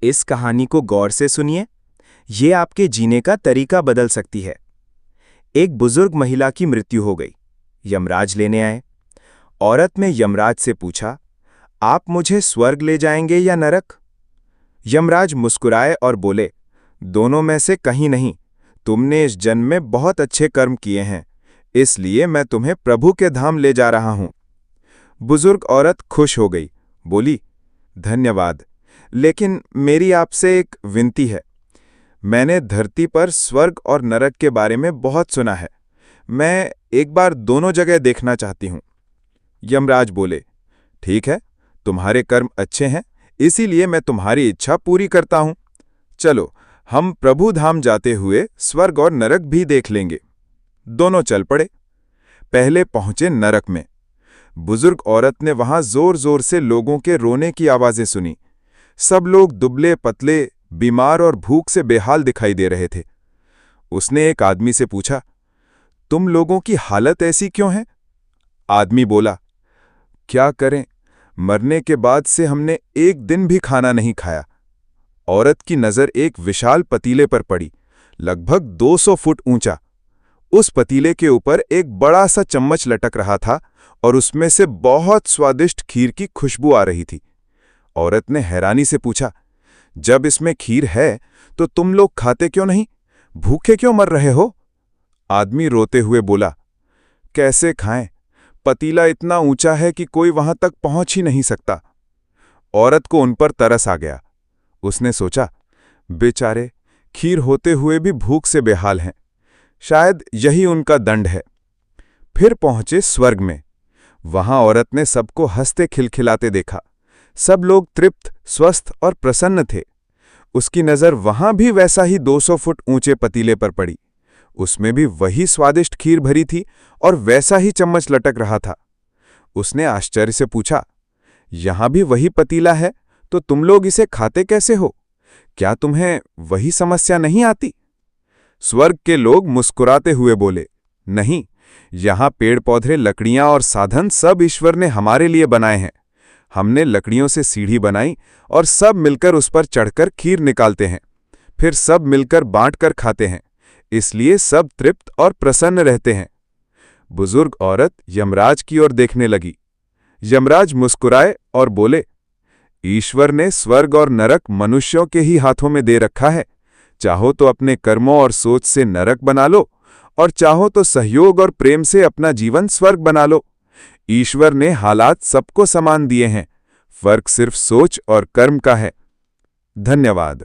इस कहानी को गौर से सुनिए। ये आपके जीने का तरीका बदल सकती है। एक बुजुर्ग महिला की मृत्यु हो गई। यमराज लेने आए। औरत ने यमराज से पूछा, आप मुझे स्वर्ग ले जाएंगे या नरक? यमराज मुस्कुराए और बोले, दोनों में से कहीं नहीं। तुमने इस जन्म में बहुत अच्छे कर्म किए हैं, इसलिए मैं तुम्हें प्रभु के धाम ले जा रहा हूं। बुजुर्ग औरत खुश हो गई, बोली, धन्यवाद, लेकिन मेरी आपसे एक विनती है। मैंने धरती पर स्वर्ग और नरक के बारे में बहुत सुना है। मैं एक बार दोनों जगह देखना चाहती हूं। यमराज बोले, ठीक है, तुम्हारे कर्म अच्छे हैं, इसीलिए मैं तुम्हारी इच्छा पूरी करता हूं। चलो, हम प्रभु धाम जाते हुए स्वर्ग और नरक भी देख लेंगे। दोनों चल पड़े। पहले पहुंचे नरक में। बुजुर्ग औरत ने वहां जोर जोर से लोगों के रोने की आवाजें सुनी। सब लोग दुबले पतले, बीमार और भूख से बेहाल दिखाई दे रहे थे। उसने एक आदमी से पूछा, तुम लोगों की हालत ऐसी क्यों है? आदमी बोला, क्या करें, मरने के बाद से हमने एक दिन भी खाना नहीं खाया। औरत की नजर एक विशाल पतीले पर पड़ी, लगभग 200 फुट ऊंचा। उस पतीले के ऊपर एक बड़ा सा चम्मच लटक रहा था और उसमें से बहुत स्वादिष्ट खीर की खुशबू आ रही थी। औरत ने हैरानी से पूछा, जब इसमें खीर है तो तुम लोग खाते क्यों नहीं? भूखे क्यों मर रहे हो? आदमी रोते हुए बोला, कैसे खाएं? पतीला इतना ऊंचा है कि कोई वहां तक पहुंच ही नहीं सकता। औरत को उन पर तरस आ गया। उसने सोचा, बेचारे खीर होते हुए भी भूख से बेहाल हैं। शायद यही उनका दंड है। फिर पहुंचे स्वर्ग में। वहां औरत ने सबको हंसते खिलखिलाते देखा। सब लोग तृप्त, स्वस्थ और प्रसन्न थे। उसकी नजर वहां भी वैसा ही 200 फुट ऊंचे पतीले पर पड़ी। उसमें भी वही स्वादिष्ट खीर भरी थी और वैसा ही चम्मच लटक रहा था। उसने आश्चर्य से पूछा, यहां भी वही पतीला है, तो तुम लोग इसे खाते कैसे हो? क्या तुम्हें वही समस्या नहीं आती? स्वर्ग के लोग मुस्कुराते हुए बोले, नहीं, यहां पेड़ पौधे, लकड़ियां और साधन सब ईश्वर ने हमारे लिए बनाए हैं। हमने लकड़ियों से सीढ़ी बनाई और सब मिलकर उस पर चढ़कर खीर निकालते हैं। फिर सब मिलकर बांटकर खाते हैं, इसलिए सब तृप्त और प्रसन्न रहते हैं। बुजुर्ग औरत यमराज की ओर देखने लगी। यमराज मुस्कुराए और बोले, ईश्वर ने स्वर्ग और नरक मनुष्यों के ही हाथों में दे रखा है। चाहो तो अपने कर्मों और सोच से नरक बना लो, और चाहो तो सहयोग और प्रेम से अपना जीवन स्वर्ग बना लो। ईश्वर ने हालात सबको समान दिए हैं, फर्क सिर्फ सोच और कर्म का है। धन्यवाद।